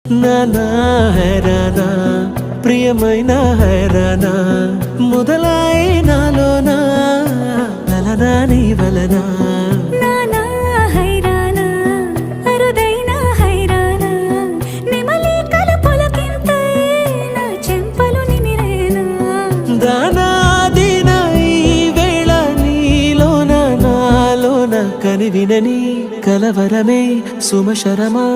నానా హైరానా ప్రియమైన హైరానా మొదలాయి నాలోనా లలనా నీ వలనా నానా హైరానా అరుదైన హైరానా నెమలి కలుపులకింతై నా చెంపలు నిమిరేనా దానాదిన ఈ వేళ నీలోన నాలోన కనివినని కలవరమే సుమశరమా